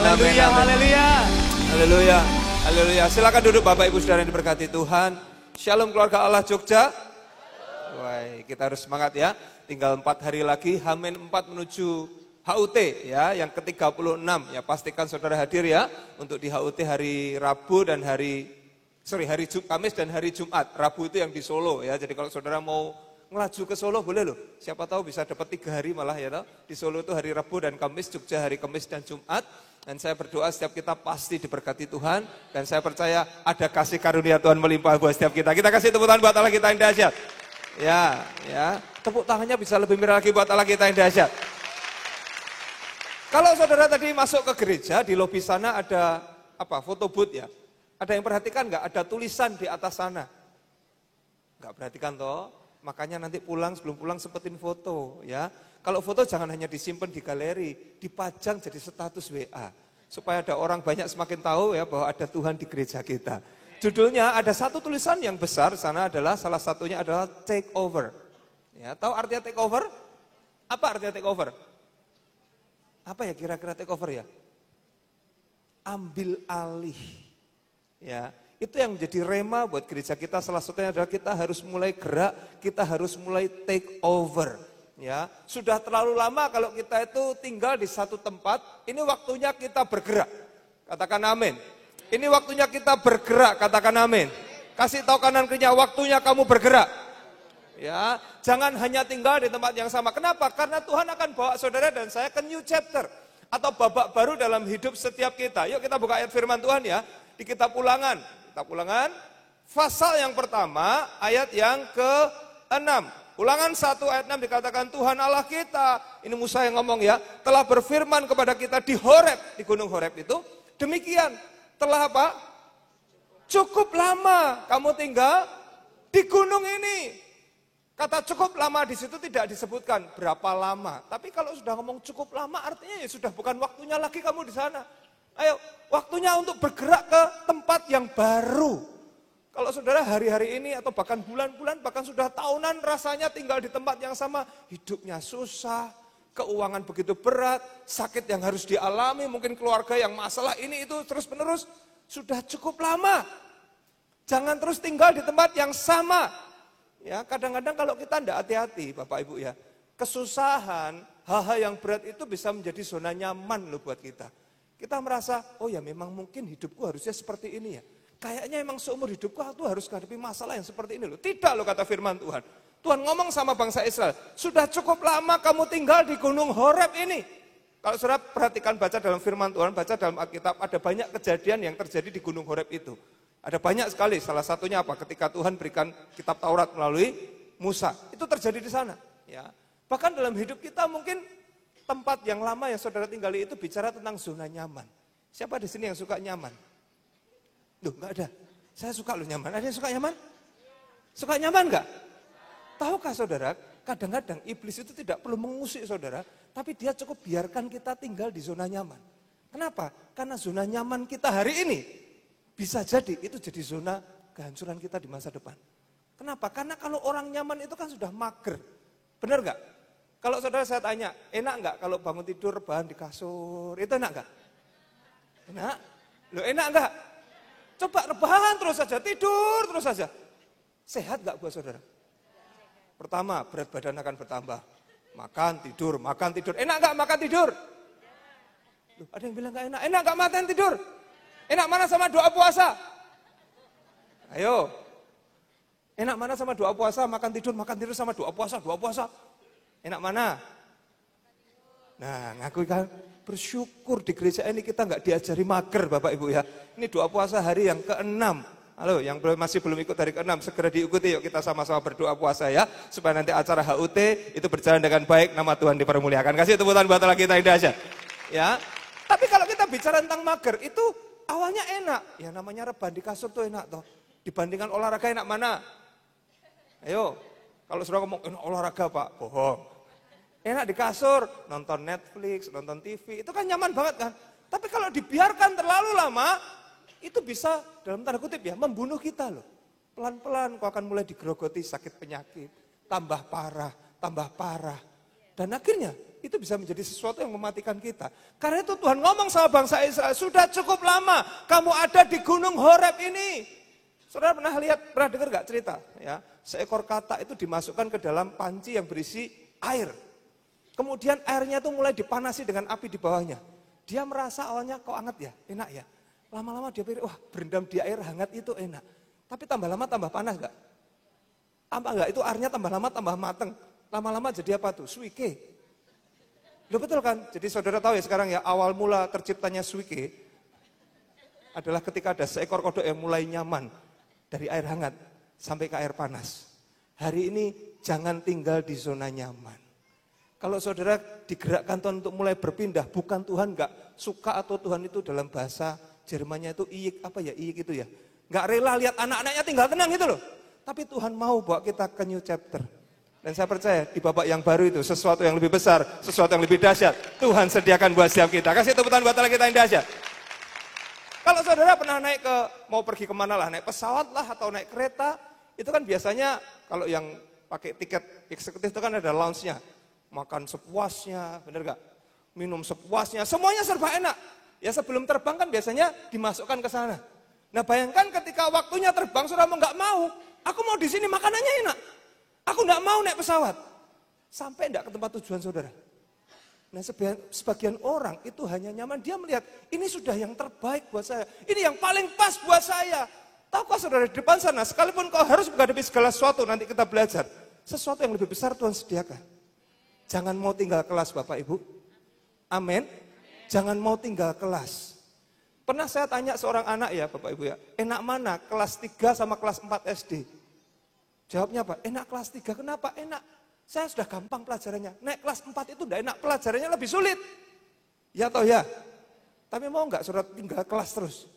Haleluya, haleluya. Haleluya, haleluya. Silakan duduk Bapak Ibu Saudara yang diberkati Tuhan. Shalom keluarga Allah Jogja. Wah, kita harus semangat ya. Tinggal 4 hari lagi, H-4 menuju HUT ya, yang ke-36 ya. Pastikan saudara hadir ya untuk di HUT hari Rabu dan hari Kamis dan hari Jumat. Rabu itu yang di Solo ya. Jadi kalau saudara mau ngelaju ke Solo boleh loh. Siapa tahu bisa dapat 3 hari malah ya toh. Di Solo itu hari Rabu dan Kamis, Jogja hari Kamis dan Jumat. Dan saya berdoa setiap kita pasti diberkati Tuhan. Dan saya percaya ada kasih karunia Tuhan melimpah buat setiap kita. Kita kasih tepuk tangan buat Allah kita yang dahsyat. Ya, ya. Tepuk tangannya bisa lebih meriah lagi buat Allah kita yang dahsyat. Kalau saudara tadi masuk ke gereja, di lobi sana ada apa? Foto booth ya. Ada yang perhatikan nggak? Ada tulisan di atas sana. Nggak perhatikan toh? Makanya nanti sebelum pulang sempetin foto ya. Kalau foto jangan hanya disimpan di galeri, dipajang jadi status WA. Supaya ada orang banyak semakin tahu ya bahwa ada Tuhan di gereja kita. Judulnya ada satu tulisan yang besar sana adalah salah satunya adalah take over. Ya, tahu artinya take over? Apa artinya take over? Apa ya kira-kira take over ya? Ambil alih. Ya, itu yang menjadi rema buat gereja kita. Salah satunya adalah kita harus mulai gerak, kita harus mulai take over. Ya, sudah terlalu lama kalau kita itu tinggal di satu tempat. Ini waktunya kita bergerak. Katakan amin. Ini waktunya kita bergerak, katakan amin. Kasih tahu kanan kirinya, waktunya kamu bergerak. Ya, jangan hanya tinggal di tempat yang sama. Kenapa? Karena Tuhan akan bawa saudara dan saya ke new chapter atau babak baru dalam hidup setiap kita. Yuk kita buka ayat firman Tuhan ya di kitab Ulangan. Kitab Ulangan pasal yang pertama ayat yang ke-6. Ulangan 1 ayat 6 dikatakan Tuhan Allah kita, ini Musa yang ngomong ya, telah berfirman kepada kita di Horeb, di gunung Horeb itu, demikian. Telah apa? Cukup lama kamu tinggal di gunung ini. Kata cukup lama di situ tidak disebutkan berapa lama. Tapi kalau sudah ngomong cukup lama artinya ya sudah bukan waktunya lagi kamu di sana. Ayo, waktunya untuk bergerak ke tempat yang baru. Kalau saudara hari-hari ini atau bahkan bulan-bulan bahkan sudah tahunan rasanya tinggal di tempat yang sama, hidupnya susah. Keuangan begitu berat, sakit yang harus dialami, mungkin keluarga yang masalah ini itu terus-menerus, sudah cukup lama. Jangan terus tinggal di tempat yang sama. Ya, kadang-kadang kalau kita tidak hati-hati, Bapak Ibu ya, kesusahan, hal-hal yang berat itu bisa menjadi zona nyaman loh buat kita. Kita merasa, oh ya memang mungkin hidupku harusnya seperti ini ya. Kayaknya emang seumur hidupku aku harus menghadapi masalah yang seperti ini loh. Tidak loh kata firman Tuhan. Tuhan ngomong sama bangsa Israel, sudah cukup lama kamu tinggal di gunung Horeb ini. Kalau saudara perhatikan baca dalam firman Tuhan, baca dalam Alkitab, ada banyak kejadian yang terjadi di gunung Horeb itu. Ada banyak sekali, salah satunya apa? Ketika Tuhan berikan kitab Taurat melalui Musa, itu terjadi di sana. Ya. Bahkan dalam hidup kita mungkin tempat yang lama yang saudara tinggali itu bicara tentang zona nyaman. Siapa di sini yang suka nyaman? Duh, enggak ada. Saya suka loh nyaman. Ada yang suka nyaman? Suka nyaman enggak? Tahukah saudara, kadang-kadang iblis itu tidak perlu mengusik saudara, tapi dia cukup biarkan kita tinggal di zona nyaman. Kenapa? Karena zona nyaman kita hari ini, bisa jadi itu jadi zona kehancuran kita di masa depan. Kenapa? Karena kalau orang nyaman itu kan sudah mager. Benar enggak? Kalau saudara saya tanya, enak enggak kalau bangun tidur rebahan di kasur, itu enak enggak? Enak? Loh enak enggak? Coba rebahan terus saja, tidur terus saja. Sehat enggak buat saudara? Pertama, berat badan akan bertambah. Makan, tidur. Enak gak makan tidur? Loh, ada yang bilang gak enak. Enak gak makan tidur? Enak mana sama doa puasa? Ayo. Enak mana sama doa puasa, makan tidur sama doa puasa. Enak mana? Nah, ngaku kan bersyukur di gereja ini kita gak diajari mager Bapak Ibu ya. Ini doa puasa hari yang ke-6. Halo, yang masih belum ikut hari ke-6, segera diikuti yuk kita sama-sama berdoa puasa ya. Supaya nanti acara HUT itu berjalan dengan baik, nama Tuhan dipermuliakan. Kasih tepuk tangan buat Allah kita yang dahsyat. Ya. Tapi kalau kita bicara tentang mager, itu awalnya enak. Ya namanya rebahan di kasur tuh enak toh. Dibandingkan olahraga enak mana? Ayo, kalau sudah ngomong enak olahraga Pak, bohong. Enak di kasur, nonton Netflix, nonton TV, itu kan nyaman banget kan. Tapi kalau dibiarkan terlalu lama, itu bisa dalam tanda kutip ya membunuh kita loh. Pelan-pelan kau akan mulai digerogoti sakit penyakit, tambah parah. Dan akhirnya itu bisa menjadi sesuatu yang mematikan kita. Karena itu Tuhan ngomong sama bangsa Israel, sudah cukup lama kamu ada di gunung Horeb ini. Saudara pernah dengar gak cerita? Ya, seekor katak itu dimasukkan ke dalam panci yang berisi air. Kemudian airnya itu mulai dipanasi dengan api di bawahnya. Dia merasa awalnya kok hangat ya, enak ya. Lama-lama dia pikir, wah berendam di air hangat itu enak. Tapi tambah lama tambah panas gak? Apa enggak? Itu airnya tambah lama tambah mateng. Lama-lama jadi apa tuh? Suike. Loh betul kan? Jadi saudara tahu ya sekarang ya, awal mula terciptanya suike adalah ketika ada seekor kodok yang mulai nyaman dari air hangat sampai ke air panas. Hari ini jangan tinggal di zona nyaman. Kalau saudara digerakkan Tuhan untuk mulai berpindah, bukan Tuhan enggak suka atau Tuhan itu dalam bahasa Jermannya itu iyik, apa ya iyik itu ya. Enggak rela lihat anak-anaknya tinggal tenang gitu loh. Tapi Tuhan mau bawa kita ke new chapter. Dan saya percaya di babak yang baru itu sesuatu yang lebih besar, sesuatu yang lebih dahsyat. Tuhan sediakan buat setiap kita. Kasih tepuk tangan buat Allah kita yang dahsyat. Kalau saudara pernah naik mau pergi kemana lah, naik pesawat lah atau naik kereta, itu kan biasanya kalau yang pakai tiket eksekutif itu kan ada lounge-nya. Makan sepuasnya, bener gak? Minum sepuasnya, semuanya serba enak. Ya sebelum terbang kan biasanya dimasukkan ke sana. Nah bayangkan ketika waktunya terbang, saudara mau gak mau, aku mau di sini makanannya enak. Aku enggak mau naik pesawat. Sampai enggak ke tempat tujuan saudara. Nah sebagian orang itu hanya nyaman. Dia melihat ini sudah yang terbaik buat saya. Ini yang paling pas buat saya. Tahukah saudara di depan sana sekalipun kau harus menghadapi segala sesuatu nanti kita belajar. Sesuatu yang lebih besar Tuhan sediakan. Jangan mau tinggal kelas Bapak Ibu. Amin. Jangan mau tinggal kelas. Pernah saya tanya seorang anak ya Bapak Ibu ya. Enak mana kelas 3 sama kelas 4 SD? Jawabnya apa? Enak kelas 3, kenapa? Enak. Saya sudah gampang pelajarannya. Naik kelas 4 itu udah enak, pelajarannya lebih sulit. Ya atau ya? Tapi mau enggak saudara tinggal kelas terus?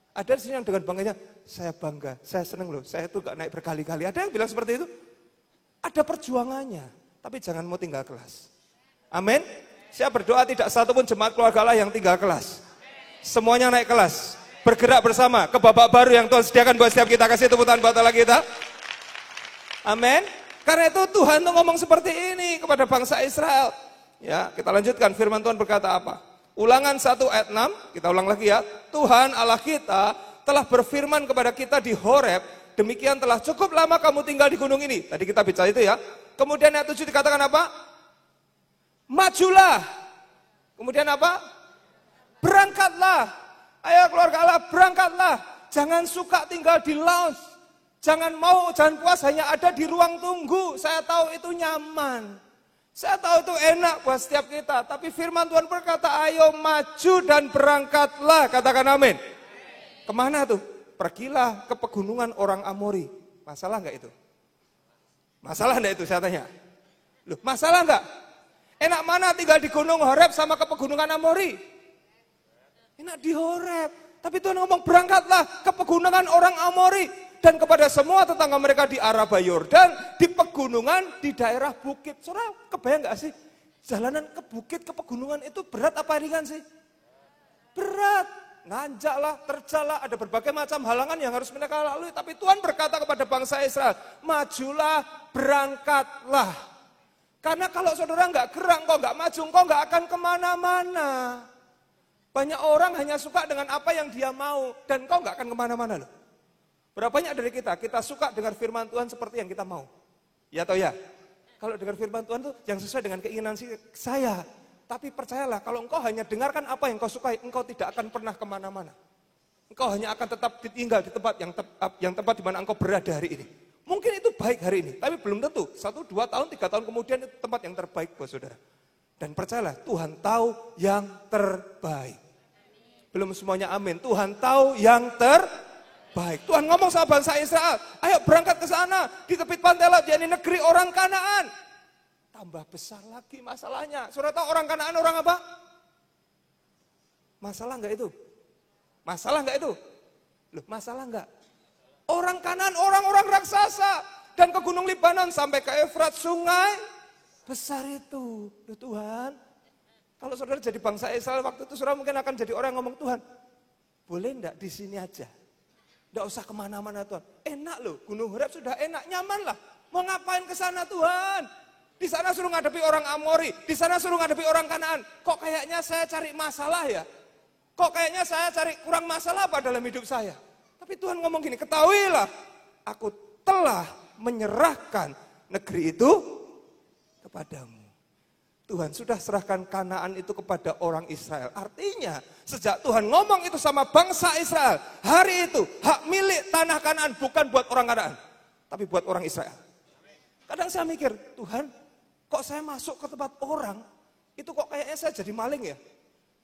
Ada di sini yang dengan bangganya, saya bangga, saya senang loh, saya itu enggak naik berkali-kali. Ada yang bilang seperti itu? Ada perjuangannya, tapi jangan mau tinggal kelas. Amin. Saya berdoa tidak satu pun jemaat keluarga Allah yang tinggal kelas. Semuanya naik kelas. Bergerak bersama ke babak baru yang Tuhan sediakan buat setiap kita. Kasih tepuk tangan buat Allah kita. Amin. Karena itu Tuhan tuh ngomong seperti ini kepada bangsa Israel. Ya, kita lanjutkan firman Tuhan berkata apa? Ulangan 1 ayat 6, kita ulang lagi ya. Tuhan Allah kita telah berfirman kepada kita di Horeb, demikian telah cukup lama kamu tinggal di gunung ini. Tadi kita bicara itu ya. Kemudian ayat 7 dikatakan apa? Majulah. Kemudian apa? Berangkatlah. Ayo keluarga Allah, berangkatlah. Jangan suka tinggal di lounge. Jangan puas hanya ada di ruang tunggu. Saya tahu itu nyaman. Saya tahu itu enak buat setiap kita. Tapi firman Tuhan berkata, ayo maju dan berangkatlah. Katakan amin. Kemana tuh? Pergilah ke pegunungan orang Amori. Masalah enggak itu? Masalah enggak itu saya tanya? Loh, masalah enggak? Enak mana tinggal di gunung Horeb sama ke pegunungan Amori? Enak di Horeb. Tapi Tuhan ngomong berangkatlah ke pegunungan orang Amori. Dan kepada semua tetangga mereka di Araba Yordan, di pegunungan, di daerah bukit. Saudara, kebayang gak sih? Jalanan ke bukit, ke pegunungan itu berat apa ringan sih? Berat. Nanjak lah, terjal lah, ada berbagai macam halangan yang harus mereka lalui. Tapi Tuhan berkata kepada bangsa Israel, majulah, berangkatlah. Karena kalau saudara gak gerak, kau gak maju, kau gak akan kemana-mana. Banyak orang hanya suka dengan apa yang dia mau, dan kau gak akan kemana-mana loh. Berapa banyak dari kita suka dengar firman Tuhan seperti yang kita mau? Ya atau ya? Kalau dengar firman Tuhan itu yang sesuai dengan keinginan saya. Tapi percayalah, kalau engkau hanya dengarkan apa yang kau sukai, engkau tidak akan pernah kemana-mana. Engkau hanya akan tetap tinggal di tempat yang tempat di mana engkau berada hari ini. Mungkin itu baik hari ini, tapi belum tentu. 1, 2 tahun, 3 tahun kemudian itu tempat yang terbaik buat saudara. Dan percayalah, Tuhan tahu yang terbaik. Belum semuanya amin. Tuhan tahu yang terbaik. Tuhan ngomong sama bangsa Israel, ayo berangkat ke sana, di tepi pantai laut, yakni negeri orang Kanaan. Tambah besar lagi masalahnya. Saudara tahu orang Kanaan orang apa? Masalah enggak itu? Masalah enggak itu? Loh, masalah enggak? Orang Kanaan, orang-orang raksasa. Dan ke Gunung Libanon sampai ke Efrat, sungai besar itu. Loh Tuhan, kalau saudara jadi bangsa Israel waktu itu, saudara mungkin akan jadi orang yang ngomong, Tuhan, boleh enggak di sini aja? Enggak usah kemana-mana Tuhan. Enak loh, Gunung Horeb sudah enak, nyaman lah. Mau ngapain ke sana Tuhan? di sana suruh ngadepi orang Amori, di sana suruh ngadepi orang Kanaan. Kok kayaknya saya cari masalah ya? Kok kayaknya saya cari kurang masalah apa dalam hidup saya? Tapi Tuhan ngomong gini, ketahuilah, aku telah menyerahkan negeri itu kepadamu. Tuhan sudah serahkan Kanaan itu kepada orang Israel. Artinya, sejak Tuhan ngomong itu sama bangsa Israel, hari itu hak milik tanah Kanaan bukan buat orang Kanaan, tapi buat orang Israel. Kadang saya mikir, Tuhan, kok saya masuk ke tempat orang, itu kok kayaknya saya jadi maling ya?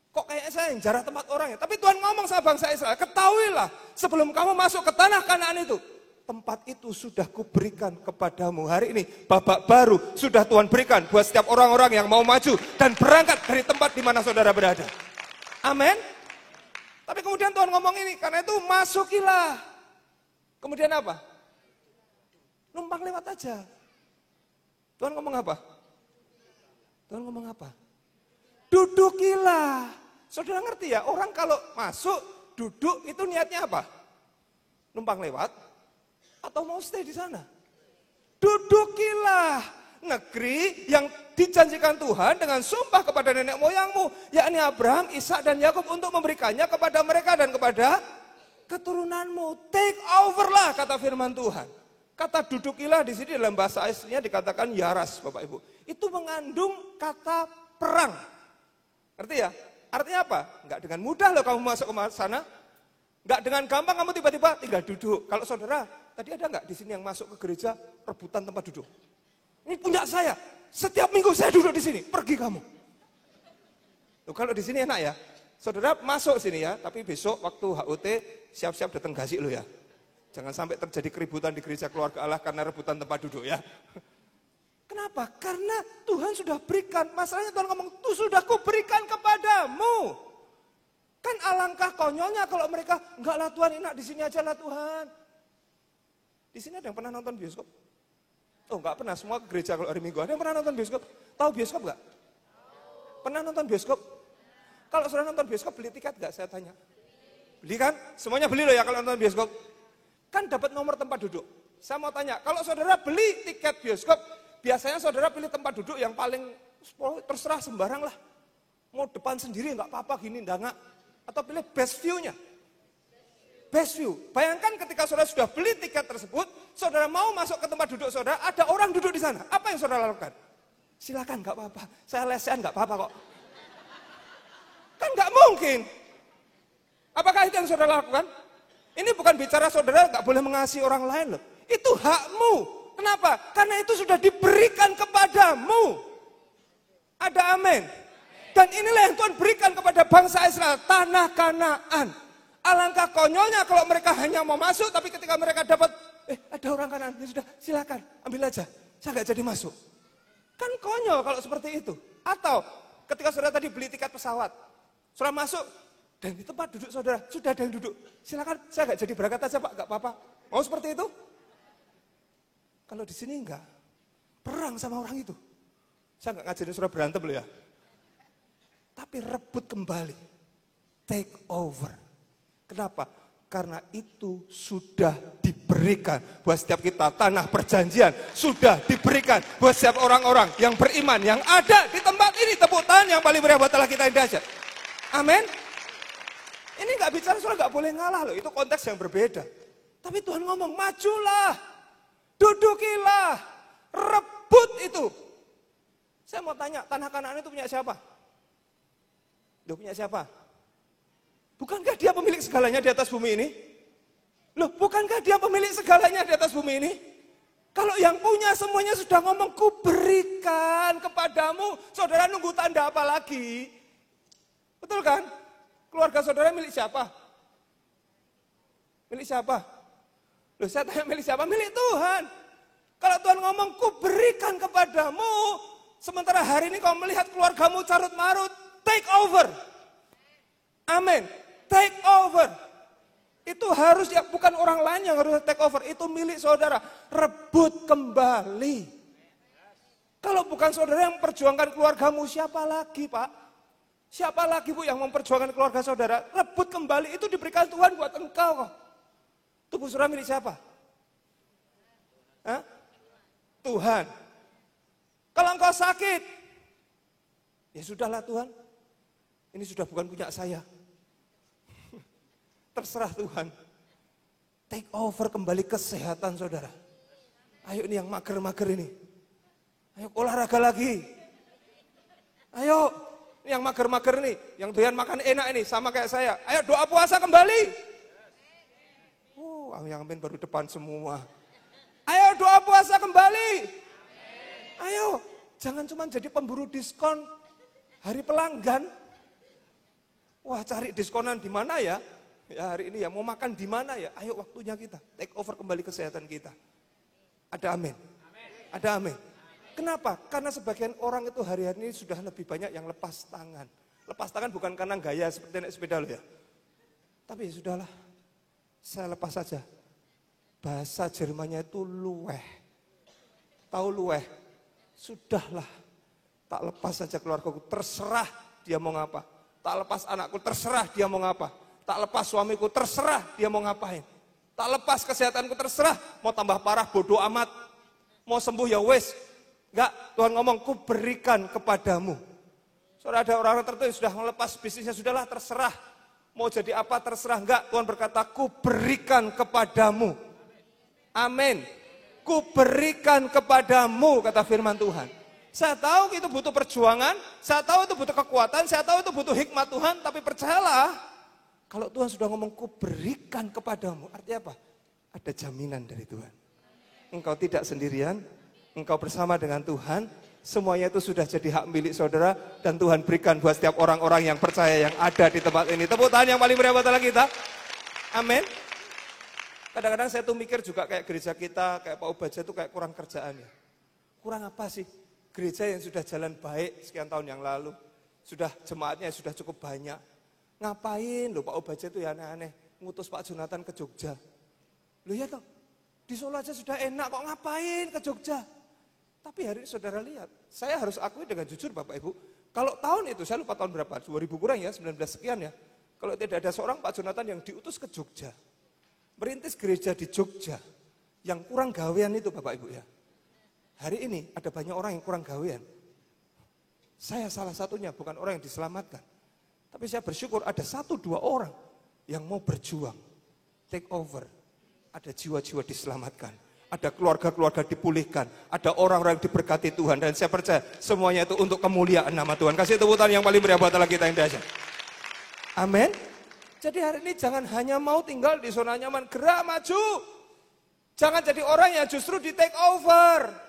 Kok kayaknya saya yang jarah tempat orang ya? Tapi Tuhan ngomong sama bangsa Israel, ketahuilah sebelum kamu masuk ke tanah Kanaan itu, tempat itu sudah kuberikan kepadamu. Hari ini babak baru sudah Tuhan berikan buat setiap orang-orang yang mau maju dan berangkat dari tempat di mana saudara berada. Amin. Tapi kemudian Tuhan ngomong ini, karena itu masukilah. Kemudian apa? Numpang lewat aja. Tuhan ngomong apa? Tuhan ngomong apa? Dudukilah. Saudara ngerti ya, orang kalau masuk, duduk itu niatnya apa? Numpang lewat atau mau stay di sana? Dudukilah negeri yang dijanjikan Tuhan dengan sumpah kepada nenek moyangmu, yakni Abraham, Ishak dan Yakub untuk memberikannya kepada mereka dan kepada keturunanmu. Take over lah kata firman Tuhan. Kata dudukilah di sini dalam bahasa aslinya dikatakan yaras, Bapak Ibu. Itu mengandung kata perang. Ngerti ya? Artinya apa? Enggak dengan mudah loh kamu masuk ke sana. Enggak dengan gampang kamu tiba-tiba tinggal duduk. Kalau saudara, tadi ada enggak di sini yang masuk ke gereja rebutan tempat duduk? Ini punya saya. Setiap minggu saya duduk di sini. Pergi kamu. Loh, kalau di sini enak ya. Saudara masuk sini ya, tapi besok waktu HUT siap-siap datang gasik lo ya. Jangan sampai terjadi keributan di gereja keluarga Allah karena rebutan tempat duduk ya. Kenapa? Karena Tuhan sudah berikan. Masalahnya Tuhan ngomong, itu sudah kuberikan kepadamu. Kan alangkah konyolnya kalau mereka, enggak lah Tuhan, enak di sini aja lah Tuhan. Di sini ada yang pernah nonton bioskop? Oh enggak pernah, semua ke gereja kalau hari Minggu. Ada yang pernah nonton bioskop? Tahu bioskop enggak? Pernah nonton bioskop? Kalau sudah nonton bioskop, beli tiket enggak? Saya tanya. Beli kan? Semuanya beli loh ya kalau nonton bioskop. Kan dapat nomor tempat duduk. Saya mau tanya, kalau saudara beli tiket bioskop, biasanya saudara pilih tempat duduk yang paling terserah sembarang lah. Mau depan sendiri enggak apa-apa gini, enggak. Atau pilih best view-nya. Best view. Bayangkan ketika saudara sudah beli tiket tersebut, saudara mau masuk ke tempat duduk saudara, ada orang duduk di sana. Apa yang saudara lakukan? Silakan, enggak apa-apa. Saya lesehan enggak apa-apa kok. Kan enggak mungkin. Apakah itu yang saudara lakukan? Ini bukan bicara saudara enggak boleh mengasihi orang lain loh. Itu hakmu. Kenapa? Karena itu sudah diberikan kepadamu. Ada amin. Dan inilah yang Tuhan berikan kepada bangsa Israel, tanah Kanaan. Alangkah konyolnya kalau mereka hanya mau masuk, tapi ketika mereka dapat, ada orang Kanaan, ya sudah silakan, ambil aja. Saya nggak jadi masuk. Kan konyol kalau seperti itu. Atau ketika saudara tadi beli tiket pesawat, saudara masuk, dan di tempat duduk saudara, sudah ada yang duduk. Silakan, saya nggak jadi berangkat aja Pak, nggak apa-apa. Mau seperti itu? Kalau di sini enggak, perang sama orang itu. Saya nggak ngajarin saudara berantem loh ya. Tapi rebut kembali, take over. Kenapa? Karena itu sudah diberikan buat setiap kita, tanah perjanjian sudah diberikan buat setiap orang-orang yang beriman, yang ada di tempat ini. Tepuk tangan yang paling meriah buat Allah kita yang dahsyat. Amin. Ini nggak bicara soal nggak boleh ngalah loh, itu konteks yang berbeda. Tapi Tuhan ngomong, majulah, dudukilah, rebut itu. Saya mau tanya, tanah Kanaan itu punya siapa? Loh, punya siapa? Bukankah dia pemilik segalanya di atas bumi ini? Loh, bukankah dia pemilik segalanya di atas bumi ini? Kalau yang punya semuanya sudah ngomong, ku berikan kepadamu, saudara nunggu tanda apa lagi? Betul kan? Keluarga saudara milik siapa? Milik siapa? Loh, saya tanya milik siapa? Milik Tuhan. Kalau Tuhan ngomong, ku berikan kepadamu, sementara hari ini kau melihat keluargamu carut-marut, take over. Amin. Take over. Itu harus ya, bukan orang lain yang harus take over, itu milik saudara. Rebut kembali. Kalau bukan saudara yang memperjuangkan keluargamu, siapa lagi Pak? Siapa lagi Bu yang memperjuangkan keluarga saudara? Rebut kembali, itu diberikan Tuhan buat engkau kok. Tubuh saudara milik siapa? Hah? Tuhan. Kalau engkau sakit, ya sudahlah Tuhan, ini sudah bukan punya saya. Terserah Tuhan. Take over kembali kesehatan saudara. Ayo ini yang mager-mager ini. Ayo olahraga lagi. Ayo, ini yang mager-mager nih, yang doyan makan enak ini, sama kayak saya. Ayo doa puasa kembali. Yang amin baru depan semua. Ayo doa puasa kembali. Ayo, jangan cuma jadi pemburu diskon hari pelanggan. Wah, cari diskonan di mana ya? Ya hari ini ya, mau makan di mana ya? Ayo waktunya kita take over kembali kesehatan kita. Ada amin. Ada amin. Kenapa? Karena sebagian orang itu hari-hari ini sudah lebih banyak yang lepas tangan. Lepas tangan bukan karena gaya seperti naik sepeda loh ya. Tapi ya sudahlah, saya lepas saja. Bahasa Jermannya itu luweh. Tahu luweh? Sudahlah, tak lepas saja keluargaku, terserah dia mau ngapa. Tak lepas anakku, terserah dia mau ngapa. Tak lepas suamiku, terserah dia mau ngapain. Tak lepas kesehatanku, terserah. Mau tambah parah, bodoh amat. Mau sembuh ya wes. Enggak, Tuhan ngomong, ku berikan kepadamu. Soalnya ada orang-orang tertentu yang sudah melepas bisnisnya, sudahlah terserah. Mau jadi apa terserah. Enggak, Tuhan berkata, ku berikan kepadamu. Amin. Ku berikan kepadamu, kata firman Tuhan. Saya tahu itu butuh perjuangan, saya tahu itu butuh kekuatan, saya tahu itu butuh hikmat Tuhan, tapi percayalah, kalau Tuhan sudah ngomong ku berikan kepadamu, artinya apa? Ada jaminan dari Tuhan. Engkau tidak sendirian, engkau bersama dengan Tuhan, semuanya itu sudah jadi hak milik saudara, dan Tuhan berikan buat setiap orang-orang yang percaya yang ada di tempat ini. Tepuk tangan yang paling meriah buat kita. Amin. Kadang-kadang saya tuh mikir juga kayak gereja kita, kayak Pak Ubaja itu kayak kurang kerjaan ya. Kurang apa sih? Gereja yang sudah jalan baik sekian tahun yang lalu, sudah jemaatnya sudah cukup banyak. Ngapain loh Pak Ubaja itu ya aneh-aneh, ngutus Pak Jonathan ke Jogja. Loh ya toh, di Solo aja sudah enak kok ngapain ke Jogja. Tapi hari ini saudara lihat, saya harus akui dengan jujur Bapak Ibu, kalau tahun itu, saya lupa tahun berapa, 2000 kurang ya, 19 sekian ya. Kalau tidak ada seorang Pak Jonathan yang diutus ke Jogja, merintis gereja di Jogja, yang kurang gawean itu Bapak Ibu ya. Hari ini ada banyak orang yang kurang gawean. Saya salah satunya, bukan orang yang diselamatkan. Tapi saya bersyukur ada 1-2 orang yang mau berjuang, take over. Ada jiwa-jiwa diselamatkan, ada keluarga-keluarga dipulihkan, ada orang-orang yang diberkati Tuhan. Dan saya percaya semuanya itu untuk kemuliaan nama Tuhan. Kasih tepuk tangan yang paling meriah buat Allah kita yang dahsyat. Amin. Jadi hari ini jangan hanya mau tinggal di zona nyaman, gerak maju. Jangan jadi orang yang justru di take over.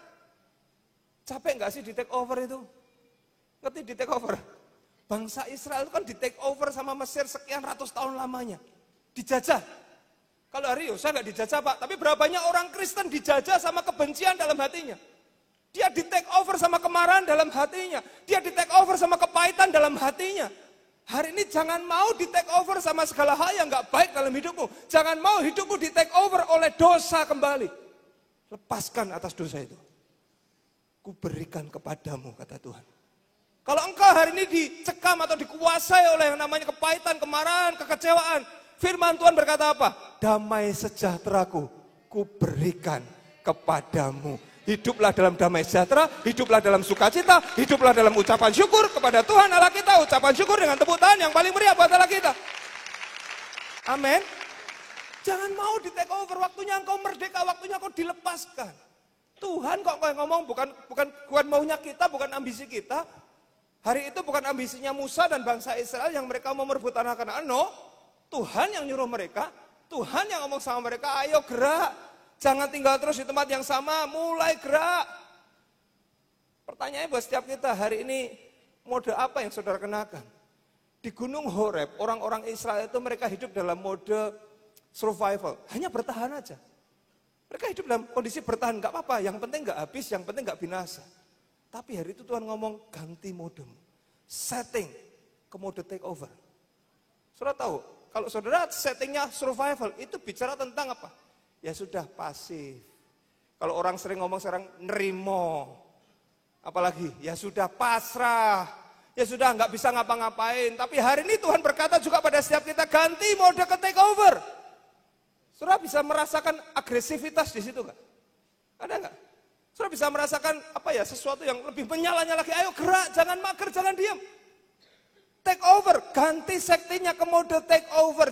Capek nggak sih di take over itu? Ngerti di take over? Bangsa Israel itu kan di take over sama Mesir sekian ratus tahun lamanya. Dijajah. Kalau hari saya nggak dijajah Pak, tapi berapa banyak orang Kristen dijajah sama kebencian dalam hatinya. Dia di take over sama kemarahan dalam hatinya. Dia di take over sama kepahitan dalam hatinya. Hari ini jangan mau di take over sama segala hal yang gak baik dalam hidupmu. Jangan mau hidupmu di take over oleh dosa kembali. Lepaskan atas dosa itu. Ku berikan kepadamu, kata Tuhan. Kalau engkau hari ini dicekam atau dikuasai oleh yang namanya kepahitan, kemarahan, kekecewaan, firman Tuhan berkata apa? Damai sejahteraku, ku berikan kepadamu. Hiduplah dalam damai sejahtera, hiduplah dalam sukacita, hiduplah dalam ucapan syukur kepada Tuhan Allah kita. Ucapan syukur dengan tepuk tangan yang paling meriah buat Allah kita. Amin. Jangan mau di take over, waktunya engkau merdeka, waktunya engkau dilepaskan. Tuhan kok ngomong bukan maunya kita, bukan ambisi kita. Hari itu bukan ambisinya Musa dan bangsa Israel yang mereka mau merebut tanah Kanaan. No, Tuhan yang nyuruh mereka, Tuhan yang ngomong sama mereka, ayo gerak. Jangan tinggal terus di tempat yang sama, mulai gerak. Pertanyaannya buat setiap kita, hari ini mode apa yang saudara kenakan? Di Gunung Horeb, orang-orang Israel itu mereka hidup dalam mode survival, hanya bertahan aja. Mereka hidup dalam kondisi bertahan, gak apa-apa, yang penting gak habis, yang penting gak binasa. Tapi hari itu Tuhan ngomong, ganti modemu, setting ke mode take over. Saudara tahu, kalau saudara settingnya survival, itu bicara tentang apa? Ya sudah pasif. Kalau orang sering ngomong sekarang nerimo. Apalagi ya sudah pasrah. Ya sudah nggak bisa ngapa-ngapain. Tapi hari ini Tuhan berkata juga pada setiap kita ganti mode ke take over. Saudara bisa merasakan agresivitas di situ nggak? Ada nggak? Saudara bisa merasakan sesuatu yang lebih menyalanya lagi. Ayo gerak, jangan mager, jangan diam. Take over, ganti sektinya ke mode take over.